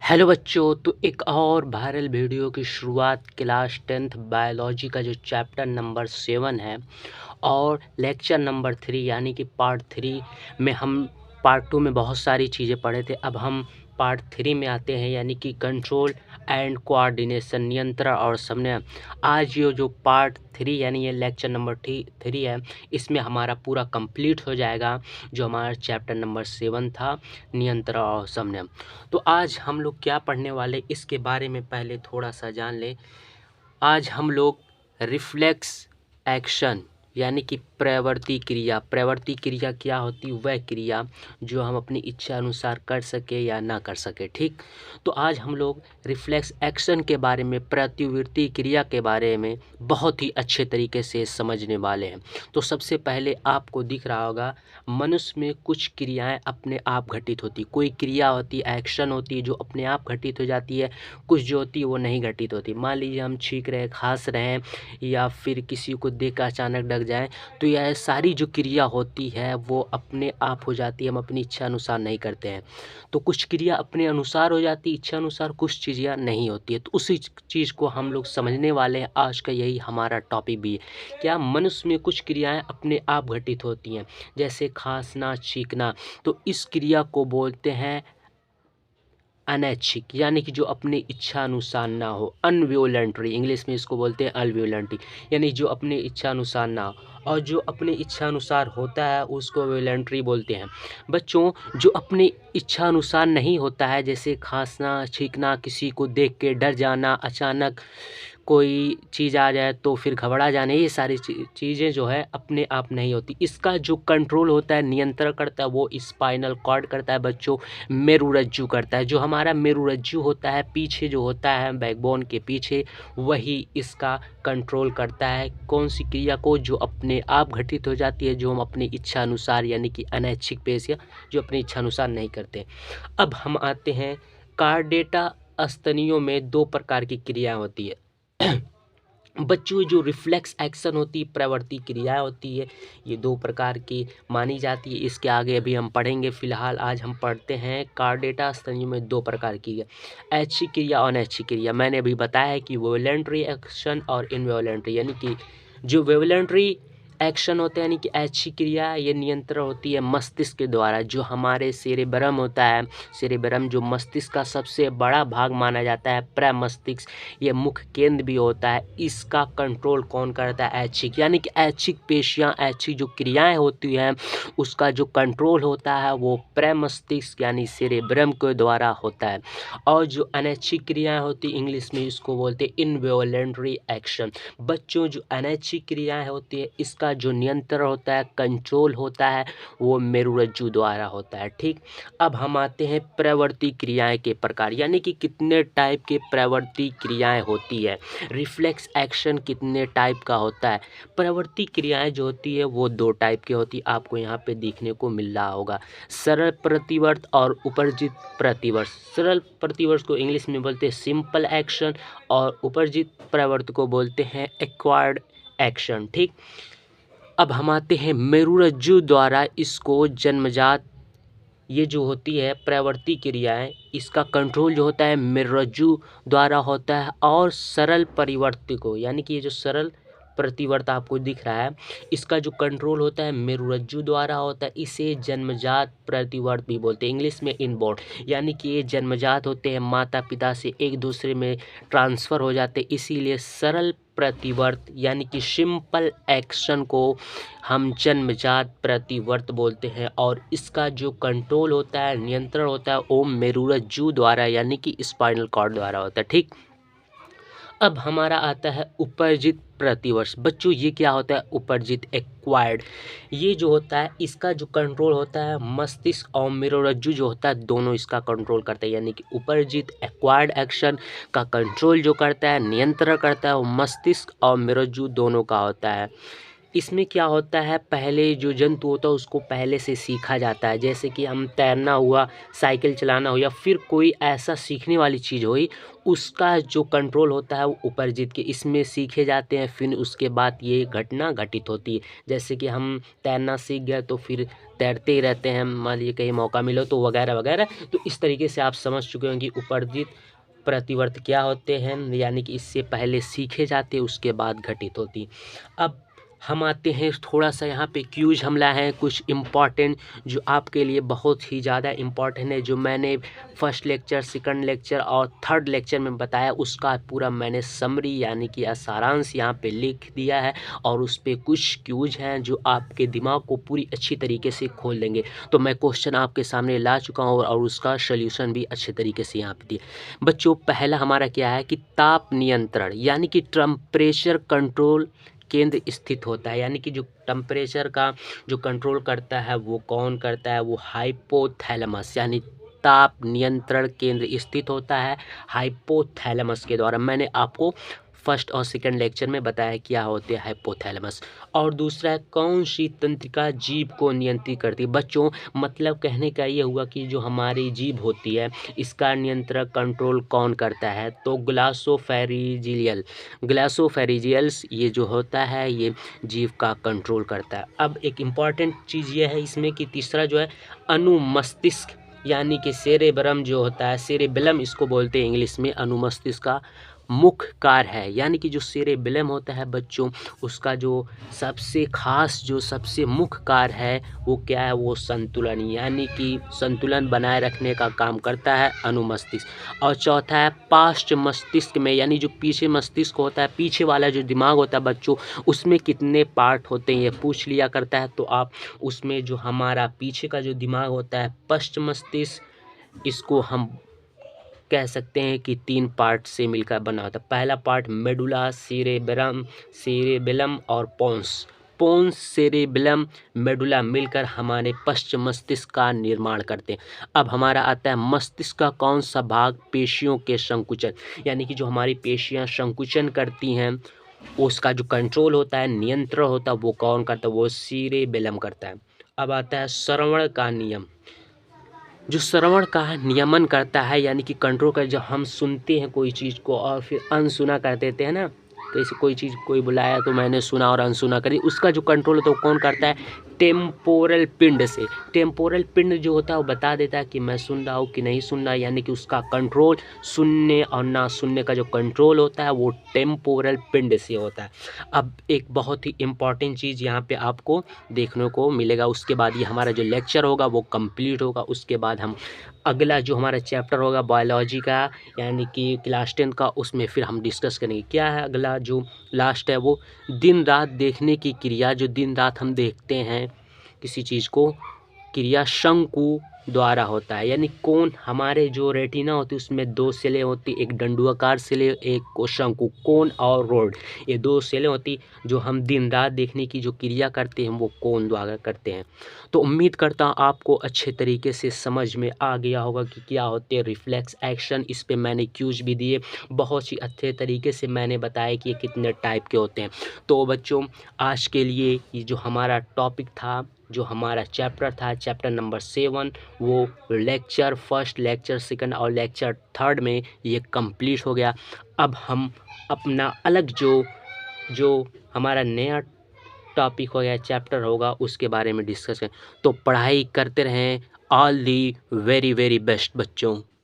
Hello बच्चों, तो एक और वायरल वीडियो की शुरुआत क्लास 10th बायोलॉजी का जो चैप्टर नंबर 7 है और लेक्चर नंबर 3 यानी कि पार्ट 3 में हम पार्ट 2 में बहुत सारी चीज़ें पढ़े थे। अब हम पार्ट 3 में आते हैं यानी कि कंट्रोल एंड कोऑर्डिनेशन, नियंत्रण और समन्वय। आज ये जो पार्ट 3 यानी ये लेक्चर नंबर 3 है, इसमें हमारा पूरा कंप्लीट हो जाएगा जो हमारा चैप्टर नंबर 7 था, नियंत्रण और समन्वय। तो आज हम लोग क्या पढ़ने वाले इसके बारे में पहले थोड़ा सा जान लें। आज हम लोग रिफ्लेक्स एक्शन यानी कि प्रवृत्ति क्रिया क्या होती, वह क्रिया जो हम अपनी इच्छा अनुसार कर सके या ना कर सके। ठीक, तो आज हम लोग रिफ्लेक्स एक्शन के बारे में, प्रतिवृत्ति क्रिया के बारे में बहुत ही अच्छे तरीके से समझने वाले हैं। तो सबसे पहले आपको दिख रहा होगा मनुष्य में कुछ क्रियाएं अपने आप घटित होती। कोई क्रिया होती, एक्शन होती है जो अपने आप घटित हो जाती है, कुछ जो होती है वो नहीं घटित होती। मान लीजिए हम छींक रहे हैं, खांस रहे हैं या फिर किसी को देख कर अचानक डर जाए, तो यह सारी जो क्रिया होती है वो अपने आप हो जाती है, हम अपनी इच्छा अनुसार नहीं करते हैं। तो कुछ क्रिया अपने अनुसार हो जाती है, इच्छा अनुसार, कुछ चीज़ें नहीं होती है। तो उसी चीज़ को हम लोग समझने वाले हैं। आज का यही हमारा टॉपिक भी है। क्या मनुष्य में कुछ क्रियाएं अपने आप घटित होती हैं, जैसे खांसना, छींकना, तो इस क्रिया को बोलते हैं अनैच्छिक, यानी कि जो अपनी इच्छा अनुसार ना हो, अनवॉलंटरी, इंग्लिश में इसको बोलते हैं अनवॉलंटरी, यानी जो अपनी इच्छा अनुसार ना हो। और जो अपनी इच्छा अनुसार होता है उसको वॉलंटरी बोलते हैं। बच्चों, जो अपनी इच्छा अनुसार नहीं होता है, जैसे खांसना, छींकना, किसी को देख के डर जाना, अचानक कोई चीज़ आ जाए तो फिर घबरा जाने, ये सारी चीज़ें जो है अपने आप नहीं होती। इसका जो कंट्रोल होता है, नियंत्रण करता है, वो स्पाइनल कॉर्ड करता है बच्चों, मेरुरज्जु करता है। जो हमारा मेरुरज्जु होता है पीछे, जो होता है बैकबोन के पीछे, वही इसका कंट्रोल करता है कौन सी क्रिया को, जो अपने आप घटित हो जाती है, जो हम अपनी इच्छा अनुसार यानी कि अनैच्छिक पेशियाँ जो अपनी इच्छा अनुसार नहीं करते। अब हम आते हैं कार्डेटा स्तनियों में 2 प्रकार की क्रिया होती है। बच्चों, जो रिफ्लेक्स एक्शन होती है, प्रवृत्ति क्रिया होती है, ये 2 प्रकार की मानी जाती है। इसके आगे अभी हम पढ़ेंगे। फिलहाल आज हम पढ़ते हैं कार्डेटा स्तनियों में 2 प्रकार की है, ऐच्छिक क्रिया और अनैच्छिक क्रिया। मैंने अभी बताया है कि वॉलंटरी एक्शन और इनवॉलंटरी, यानी कि जो वॉलंटरी एक्शन होते हैं यानी कि ऐच्छिक क्रिया, ये नियंत्रण होती है मस्तिष्क के द्वारा। जो हमारे सेरेब्रम होता है, सेरेब्रम जो मस्तिष्क का सबसे बड़ा भाग माना जाता है, प्रमस्तिष्क, ये मुख्य केंद्र भी होता है, इसका कंट्रोल कौन करता है, ऐच्छिक, यानी कि ऐच्छिक पेशियाँ, ऐच्छिक जो क्रियाएं होती हैं उसका जो कंट्रोल होता है वो प्रमस्तिष्क यानी सेरेब्रम के द्वारा होता है। और जो अनैच्छिक क्रियाएं होती, इंग्लिश में इसको बोलते हैं इनवॉलंटरी एक्शन। बच्चों, जो अनैच्छिक क्रियाएं होती है इसका जो नियंत्रण होता है, कंट्रोल होता है, वो मेरुरज्जु द्वारा होता है। ठीक, अब हम आते हैं प्रवृत्ति क्रियाएं के प्रकार, यानी कि कितने टाइप के प्रवृत्ति क्रियाएं होती है, रिफ्लेक्स एक्शन कितने टाइप का होता है। प्रवृत्ति क्रियाएं जो होती है वो 2 टाइप की होती है, आपको यहाँ पे देखने को मिल रहा होगा, सरल प्रतिवर्त और उपर्जित प्रतिवर्त। सरल प्रतिवर्त को इंग्लिश में बोलते हैं सिंपल एक्शन और उपर्जित प्रवर्त को बोलते हैं एक्वायर्ड एक्शन। ठीक, अब हम आते हैं मेरुरज्जु द्वारा इसको जन्मजात, ये जो होती है प्रवृत्ति क्रियाएं, इसका कंट्रोल जो होता है मेरुरज्जु द्वारा होता है। और सरल परिवर्त को, यानी कि ये जो सरल प्रतिवर्त आपको दिख रहा है, इसका जो कंट्रोल होता है मेरुरज्जु द्वारा होता है। इसे जन्मजात प्रतिवर्त भी बोलते हैं, इंग्लिश में इनबॉर्न, यानी कि ये जन्मजात होते हैं, माता पिता से एक दूसरे में ट्रांसफ़र हो जाते हैं, इसीलिए सरल प्रतिवर्त यानी कि सिंपल एक्शन को हम जन्मजात प्रतिवर्त बोलते हैं। और इसका जो कंट्रोल होता है, नियंत्रण होता है, वो मेरुरज्जु द्वारा यानी कि स्पाइनल कॉर्ड द्वारा होता है। ठीक, अब हमारा आता है उपर्जित प्रतिवर्ष। बच्चों, ये क्या होता है, उपर्जित एक्वायर्ड, ये जो होता है इसका जो कंट्रोल होता है मस्तिष्क और मेरुरज्जु जो होता है दोनों इसका कंट्रोल करता है, यानी कि उपर्जित एक्वायर्ड एक्शन का कंट्रोल जो करता है, नियंत्रण करता है, वो मस्तिष्क और मेरुरज्जु दोनों का होता है। इसमें क्या होता है, पहले जो जंतु होता है उसको पहले से सीखा जाता है, जैसे कि हम तैरना हुआ, साइकिल चलाना हो या फिर कोई ऐसा सीखने वाली चीज़ हुई, उसका जो कंट्रोल होता है वो उपरजित के इसमें सीखे जाते हैं, फिर उसके बाद ये घटना घटित होती है। जैसे कि हम तैरना सीख गए तो फिर तैरते ही रहते हैं, मान लीजिए कहीं मौका मिलो तो वगैरह वगैरह। तो इस तरीके से आप समझ चुके हों कि उपरजित प्रतिवर्त क्या होते हैं, यानी कि इससे पहले सीखे जाते उसके बाद घटित होती। अब हम आते हैं थोड़ा सा यहाँ पे क्यूज हम लाए हैं कुछ इम्पॉर्टेंट, जो आपके लिए बहुत ही ज़्यादा इम्पॉर्टेंट है, जो मैंने फर्स्ट लेक्चर, सेकंड लेक्चर और थर्ड लेक्चर में बताया उसका पूरा मैंने समरी यानी कि सारांश यहाँ पे लिख दिया है, और उस पे कुछ क्यूज हैं जो आपके दिमाग को पूरी अच्छी तरीके से खोल देंगे। तो मैं क्वेश्चन आपके सामने ला चुका हूँ और उसका सोल्यूशन भी अच्छे तरीके से यहाँ पे दिया। बच्चों पहला हमारा क्या है कि ताप नियंत्रण यानी कि टेम्परेचर कंट्रोल केंद्र स्थित होता है, यानी कि जो टेम्परेचर का जो कंट्रोल करता है वो कौन करता है, वो हाइपोथैलेमस यानी ताप नियंत्रण केंद्र स्थित होता है हाइपोथैलेमस के द्वारा। मैंने आपको फर्स्ट और सेकंड लेक्चर में बताया क्या होते हैं हाइपोथैलेमस। और दूसरा है कौन सी तंत्रिका जीभ को नियंत्रित करती है। बच्चों मतलब कहने का ये हुआ कि जो हमारी जीभ होती है इसका नियंत्रण कंट्रोल कौन करता है, तो ग्लासोफेरिजियल्स ये जो होता है ये जीभ का कंट्रोल करता है। अब एक इम्पॉर्टेंट चीज़ ये है इसमें कि तीसरा जो है अनुमस्तिष्क यानी कि सेरेब्रम जो होता है, सेरेबेलम इसको बोलते हैं इंग्लिश में, अनुमस्तिष्क का मुख्य कार्य है, यानी कि जो सेरेबेलम होता है बच्चों उसका जो सबसे खास जो सबसे मुख्य कार्य है वो क्या है, वो संतुलन यानी कि संतुलन बनाए रखने का काम करता है अनुमस्तिष्क। और चौथा है पार्श्व मस्तिष्क में, यानी जो पीछे मस्तिष्क होता है, पीछे वाला जो दिमाग होता है बच्चों उसमें कितने पार्ट होते हैं ये पूछ लिया करता है। तो आप उसमें जो हमारा पीछे का जो दिमाग होता है पश्च मस्तिष्क, इसको हम कह सकते हैं कि 3 पार्ट से मिलकर बना होता है। पहला पार्ट मेडुला, सेरेबेलम और पोन्स। पोन्स, सेरेबेलम, मेडुला मिलकर हमारे पश्च मस्तिष्क का निर्माण करते हैं। अब हमारा आता है मस्तिष्क का कौन सा भाग पेशियों के संकुचन, यानी कि जो हमारी पेशियां संकुचन करती हैं उसका जो कंट्रोल होता है, नियंत्रण होता है, वो कौन करता है, वो सेरेबेलम करता है। अब आता है श्रवण का नियम। जो श्रवण का नियमन करता है यानी कि कंट्रोल कर, जब हम सुनते हैं कोई चीज़ को और फिर अनसुना कर देते हैं ना, तो ऐसे कोई चीज़ कोई बुलाया तो मैंने सुना और अनसुना करी, उसका जो कंट्रोल होता है वो कौन करता है, टेम्पोरल पिंड से। टेम्पोरल पिंड जो होता है वो बता देता है कि मैं सुन रहा हूँ कि नहीं सुन रहा, यानी कि उसका कंट्रोल सुनने और ना सुनने का जो कंट्रोल होता है वो टेम्पोरल पिंड से होता है। अब एक बहुत ही इम्पॉर्टेंट चीज़ यहाँ पे आपको देखने को मिलेगा, उसके बाद ये हमारा जो लेक्चर होगा वो कंप्लीट होगा। उसके बाद हम अगला जो हमारा चैप्टर होगा बायोलॉजी का यानी कि क्लास 10 का, उसमें फिर हम डिस्कस करेंगे क्या है अगला जो लास्ट है, वो दिन रात देखने की क्रिया। जो दिन रात हम देखते हैं किसी चीज़ को, क्रिया शंकु द्वारा होता है, यानी कोन हमारे जो रेटिना होती है उसमें 2 सेलें होती, एक डंडुआकार सेले, एक को शंकु, कोन और रोड, ये 2 सेलें होती जो हम दिन रात देखने की जो क्रिया करते हैं वो कोन द्वारा करते हैं। तो उम्मीद करता हूँ आपको अच्छे तरीके से समझ में आ गया होगा कि क्या होते हैं रिफ्लेक्स एक्शन। इस पे मैंने क्यूज भी दिए, बहुत ही अच्छे तरीके से मैंने बताया कि ये कितने टाइप के होते हैं। तो बच्चों आज के लिए ये जो हमारा टॉपिक था, जो हमारा चैप्टर था, चैप्टर नंबर 7, वो लेक्चर फर्स्ट, लेक्चर सेकंड और लेक्चर थर्ड में ये कंप्लीट हो गया। अब हम अपना अलग जो जो हमारा नया टॉपिक हो गया, चैप्टर होगा, उसके बारे में डिस्कस करें। तो पढ़ाई करते रहें। All the very very best बच्चों।